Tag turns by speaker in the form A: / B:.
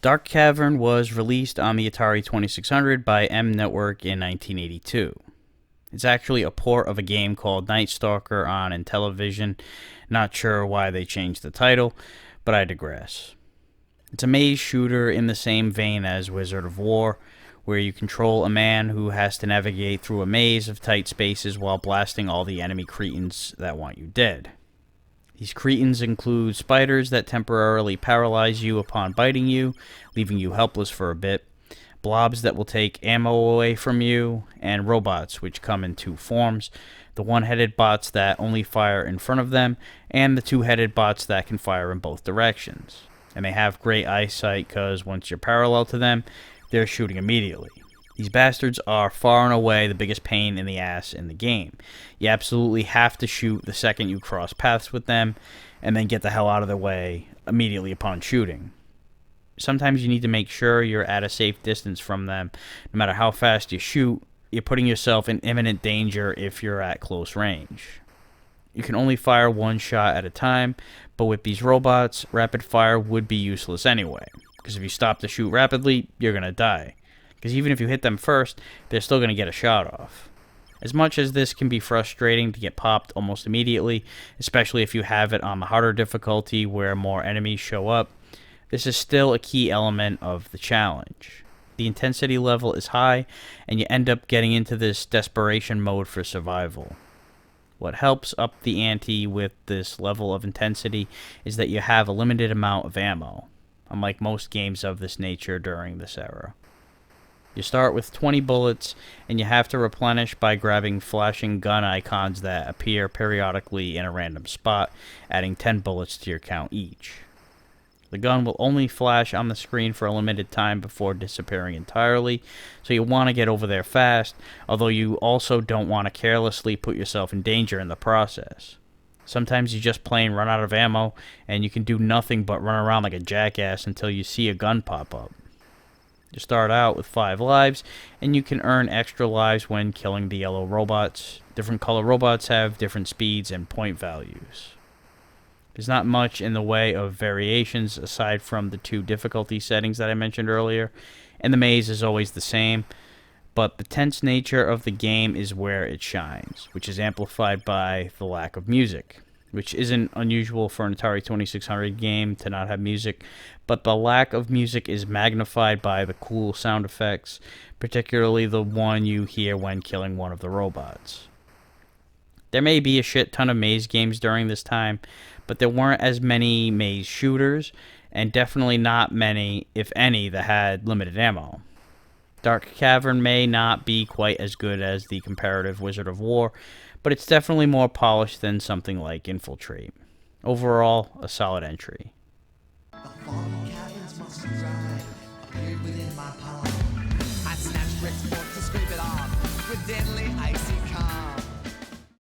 A: Dark Cavern was released on the Atari 2600 by M Network in 1982. It's actually a port of a game called Night Stalker on Intellivision. Not sure why they changed the title, but I digress. It's a maze shooter in the same vein as Wizard of War, where you control a man who has to navigate through a maze of tight spaces while blasting all the enemy cretins that want you dead. These cretins include spiders that temporarily paralyze you upon biting you, leaving you helpless for a bit, blobs that will take ammo away from you, and robots, which come in two forms: the one-headed bots that only fire in front of them, and the two-headed bots that can fire in both directions. And they have great eyesight because once you're parallel to them, they're shooting immediately. These bastards are far and away the biggest pain in the ass in the game. You absolutely have to shoot the second you cross paths with them, and then get the hell out of their way immediately upon shooting. Sometimes you need to make sure you're at a safe distance from them. No matter how fast you shoot, you're putting yourself in imminent danger if you're at close range. You can only fire one shot at a time, but with these robots, rapid fire would be useless anyway, because if you stop to shoot rapidly, you're going to die. Because even if you hit them first, they're still going to get a shot off. As much as this can be frustrating to get popped almost immediately, especially if you have it on the harder difficulty where more enemies show up, this is still a key element of the challenge. The intensity level is high, and you end up getting into this desperation mode for survival. What helps up the ante with this level of intensity is that you have a limited amount of ammo, unlike most games of this nature during this era. You start with 20 bullets, and you have to replenish by grabbing flashing gun icons that appear periodically in a random spot, adding 10 bullets to your count each. The gun will only flash on the screen for a limited time before disappearing entirely, so you want to get over there fast, although you also don't want to carelessly put yourself in danger in the process. Sometimes you just plain run out of ammo, and you can do nothing but run around like a jackass until you see a gun pop up. You start out with 5 lives, and you can earn extra lives when killing the yellow robots. Different color robots have different speeds and point values. There's not much in the way of variations aside from the 2 difficulty settings that I mentioned earlier, and the maze is always the same, but the tense nature of the game is where it shines, which is amplified by the lack of music, which isn't unusual for an Atari 2600 game to not have music, but the lack of music is magnified by the cool sound effects, particularly the one you hear when killing one of the robots. There may be a shit ton of maze games during this time, but there weren't as many maze shooters, and definitely not many, if any, that had limited ammo. Dark Cavern may not be quite as good as the comparative Wizard of War, but it's definitely more polished than something like Infiltrate. Overall, a solid entry.
B: The fallen caverns must dry, appeared within my palm. I snatched bricks forth to scrape it off, with deadly ice